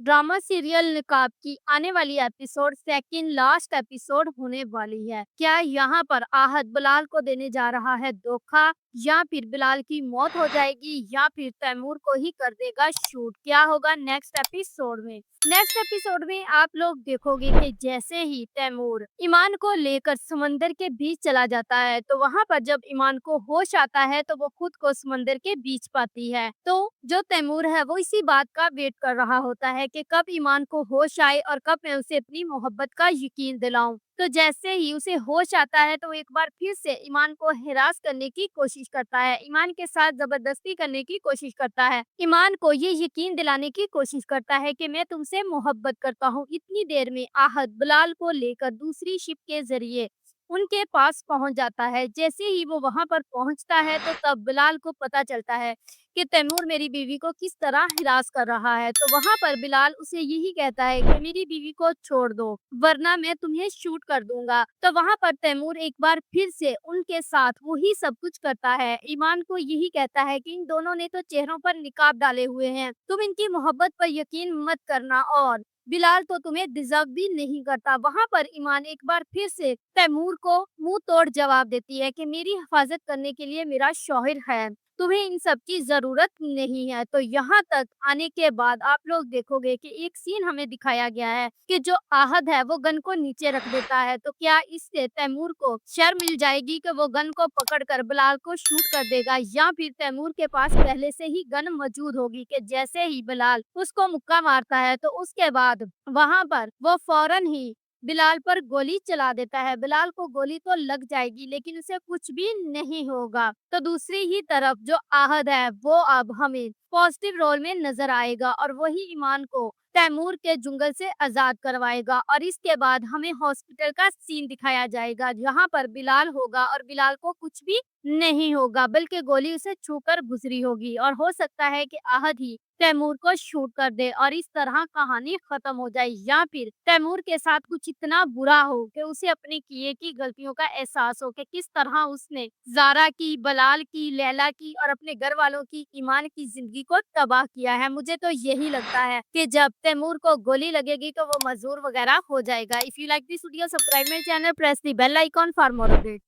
Drama serial निकाब की आने वाली एपिसोड सेकंड लास्ट एपिसोड होने वाली है। क्या यहाँ पर आहत बिलाल को देने जा रहा है धोखा, या फिर बिलाल की मौत हो जाएगी, या फिर तैमूर को ही कर देगा शूट? क्या होगा नेक्स्ट एपिसोड में? नेक्स्ट एपिसोड में आप लोग देखोगे कि जैसे ही तैमूर ईमान को लेकर समंदर के बीच चला जाता है, तो वहां पर जब ईमान को होश आता है तो वो खुद को समंदर के बीच पाती है। तो जो तैमूर है वो इसी बात का वेट कर रहा होता है कि कब ईमान को होश आए और कब मैं उसे अपनी मोहब्बत का यकीन दिलाऊं। तो जैसे ही उसे होश आता है तो एक बार फिर से ईमान को हिरास करने की कोशिश करता है, ईमान के साथ जबरदस्ती करने की कोशिश करता है, ईमान को ये यकीन दिलाने की कोशिश करता है कि मैं तुमसे मोहब्बत करता हूँ। इतनी देर में आहत बिलाल को लेकर दूसरी शिप के जरिए उनके पास पहुंच जाता है। जैसे ही वो वहां पर पहुंचता है तो तब बिलाल को पता चलता है कि तैमूर मेरी बीवी को किस तरह हिरास कर रहा है। तो वहां पर बिलाल उसे यही कहता है कि मेरी बीवी को छोड़ दो, वरना मैं तुम्हें शूट कर दूंगा। तो वहां पर तैमूर एक बार फिर से उनके साथ वही सब कुछ करता है, ईमान को यही कहता है कि इन दोनों ने तो चेहरों पर निकाब डाले हुए हैं, तुम इनकी मोहब्बत पर यकीन मत करना, और बिलाल तो तुम्हें डिजर्व भी नहीं करता। वहां पर ईमान एक बार फिर से तैमूर को मुंह तोड़ जवाब देती है कि मेरी हिफाजत करने के लिए मेरा शौहर है, तुम्हें इन सब की जरूरत नहीं है। तो यहाँ तक आने के बाद आप लोग देखोगे कि एक सीन हमें दिखाया गया है कि जो आहद है वो गन को नीचे रख देता है। तो क्या इससे तैमूर को शर्म मिल जाएगी कि वो गन को पकड़कर बिलाल को शूट कर देगा, या फिर तैमूर के पास पहले से ही गन मौजूद होगी कि जैसे ही बिलाल उसको मुक्का मारता है तो उसके बाद वहां पर वो फौरन ही बिलाल पर गोली चला देता है। बिलाल को गोली तो लग जाएगी लेकिन उसे कुछ भी नहीं होगा। तो दूसरी ही तरफ जो आहद है वो अब हमें पॉजिटिव रोल में नजर आएगा और वही ईमान को तैमूर के जुंगल से आजाद करवाएगा। और इसके बाद हमें हॉस्पिटल का सीन दिखाया जाएगा जहां पर बिलाल होगा और बिलाल को कुछ भी नहीं होगा, बल्कि गोली उसे छूकर गुजरी होगी, और हो सकता है कि आहद ही तैमूर को शूट कर दे और इस तरह कहानी खत्म हो जाए, या फिर तैमूर के साथ कुछ इतना बुरा हो कि उसे अपने किए की गलतियों का एहसास हो कि किस तरह उसने जारा की, बलाल की, लैला की और अपने घर वालों की, ईमान की जिंदगी को तबाह किया है। मुझे तो यही लगता है कि जब तैमूर को गोली लगेगी तो वो मजदूर वगैरह हो जाएगा। If you like this video, subscribe my channel, press the bell icon for more update.